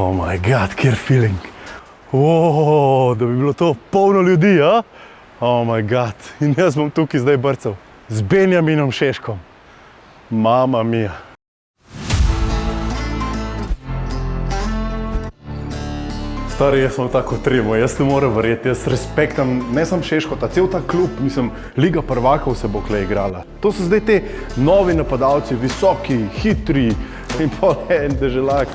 Oh my god, kjer feeling. Da bi bilo to polno ljudi, a? Oh my god. In jaz bom tukaj zdaj brcal. Z Benjaminom Šeškom. Mama mia. Stari, jaz sem tako tremo, jaz ne morem verjeti, jaz respektam, ne samo Šeško, ta cel ta klub, mislim, Liga prvakov se bo kle igrala. To so zdaj te novi napadalci, visoki, hitri in pol en deželak.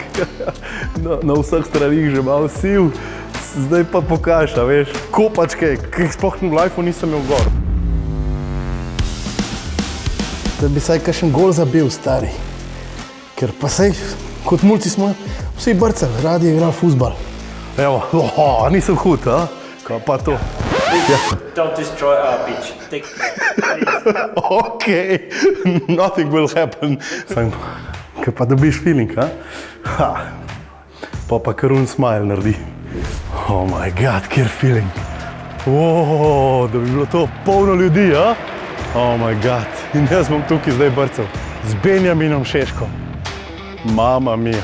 Na vseh stranih že malo sil, zdaj pa pokaž, a veš, kopačke, ki jih sploh v lifeu nisem imel gor. Da bi saj kakšen gol zabil, stari. Ker pa saj, kot mulci smo vsi brcali, radi igrali fuzbal. Evo, nisem hud, a? Kaj pa to? Don't destroy our pitch. Take care. Okay, nothing will happen. Kaj pa dobiš feeling, a? Pa kar smile naredi. Oh my god, kjer feeling. Da bi bilo to polno ljudi, a? Oh my god. In jaz bom tukaj zdaj brcal. Z Benjaminom Šeškom. Mama mia.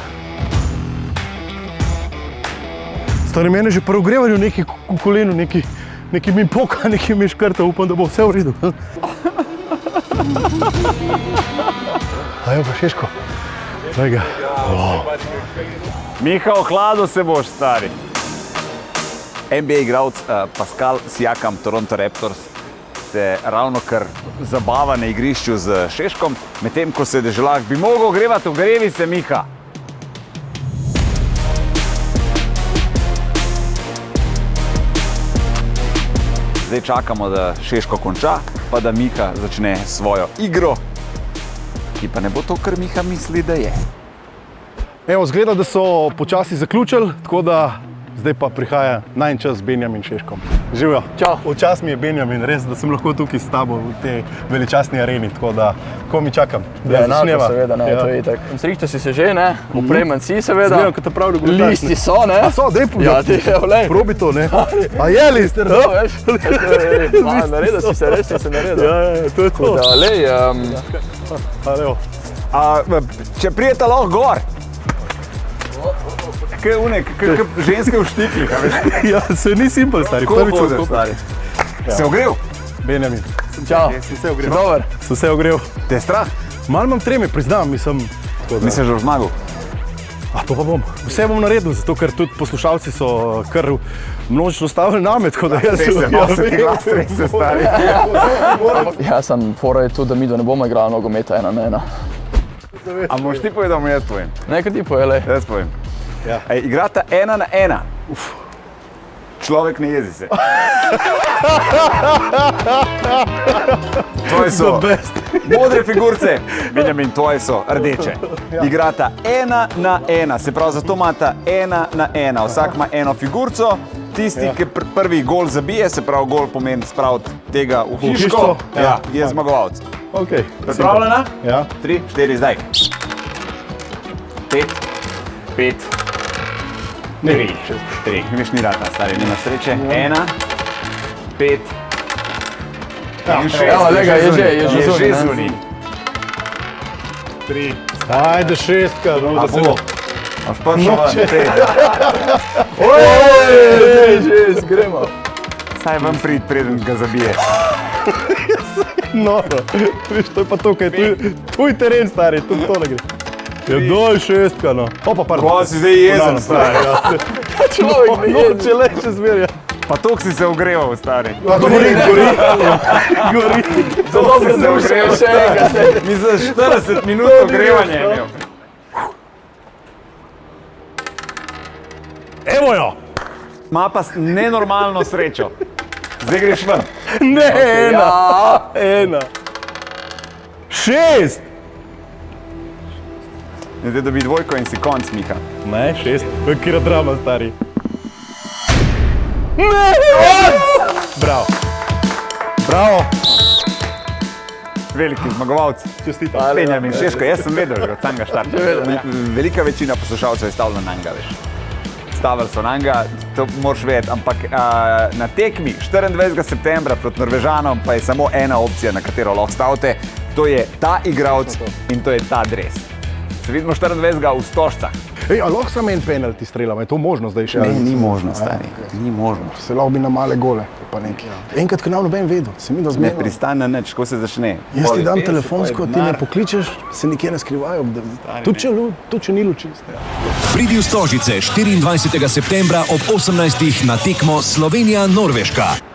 Stari, mene že pri ogrevanju nekaj v kolenu, nekaj mi poka, nekaj mi škrta, upam, da bo vse v redu. Ajo pa Šeško. Glej ga. Miha, ohladil se boš, stari. NBA igralec Pascal Siakam, Toronto Raptors, se ravno kar zabava na igrišču z Šeškom, medtem ko se deželak bi mogel ogrevati, ogrevi se, Miha. Zdaj čakamo, da Šeško konča, pa da Miha začne svojo igro, ki pa ne bo to, kar Miha misli, da je. Evo, zgleda, da so počasi zaključili, tako da zdaj pa prihaja najin čas z Benjamin Šeškom. Živjo. Čau. Včas mi je Benjamin, res, da sem lahko tukaj s tabo v tej veličastni areni, tako da, ko mi čakam, da začneva. Seveda, ne, to je itak. Strihta si se že, ne? Opremen si, seveda. Zgledam, kot te pravi regulataš. Listi so, ne? A so, dej povedati. Ja, ti, evo, lej. Probi to, ne? A je list? No, veš, naredil si se, res si se naredil. Ja, to je to. Da, lej, Evo. Če prijeta lahko gor. Kaj ženske v štiklih, a veš? Ja, se ni simpel, stari. Ko hočeš, stari? Se ogrel? Benjamin. čau. Sem se ogrel. Dober. Sem se ogrel. Te je strah? Malo imam treme, priznam, mislim. Misliš, da boš zmagal? To pa bom. Vse bom naredil, zato ker tudi poslušalci so kar množično stavili name, tako da jaz se stari. Ja, sem fora je tudi, da mi da ne bomo igrali nogometa 1-1. A boš ti povedal, jaz povem? Nekaj ti poje, lej. Jaz povem. Ja. Igrata 1-1. Človek ne jezi se. Tvoje so modre figurce, Benjamin, tvoje so rdeče. Igrata 1-1, se pravi, zato imata 1-1. Vsak ima eno figurco, tisti, ki prvi gol zabije, se pravi, gol pomeni spraviti tega v hiško, je zmagovalec. Okay. Pripravljena? Ja. 3, 4, zdaj. 5. Ne vi, 3. Veš, ni rata, stari, nima sreče. 1, 5. In 6. Evo, lega, je že zunaj. 3. Ajde, 6, no, da se bo. Až pa še Že, gremo. Saj vam prid, preden ga zabije. Noro. Viš, to je pa to, kaj je tvoj teren, stari, tudi to ne gre. Ja, doj 6, no. Opa, pardon. Ko si zdaj jezen, stari. Človek ne jezi. Če le še zmerja. Pa tok si se ogreval, stari. Gori. Dobro, da boš še enkrat. Mi za 40 minut ogrevanja je imel. Evo jo. Ma pa nenormalno srečo. Zdaj greš ven. Ne, 1. 6. Zdaj dobi dvojko in si konc, Miha. Ne, 6. Kira drama, stari. Ne! Bravo. Bravo. Veliki zmagovalci. Čestitam. Benjamin Šeško, jaz sem vedel že od samega štarta. Velika večina poslušalcev je stavila na njega, veš. Stavili so na njega, to moraš vedeti, ampak na tekmi 24. septembra proti Norvežanom pa je samo ena opcija, na katero lahko stavite. To je ta igralec in to je ta dres. Se vidimo 24. v Stožcah. Ej, a lahko samo en penalti streljamo, je to možno zdaj še? Ne, ni možno, stari, ni možno. Se lahko bi na male gole, pa nekaj. Enkrat, ko nam noben vedel, se mi da Ne zmerno. pristane na nič, ko se začne. Jaz ti dam telefonsko, ti me pokličeš, se nikjer ne skrivajo. Tudi če ni luči. Pridi v Stožice 24. septembra ob 18. na tekmo Slovenija-Norveška.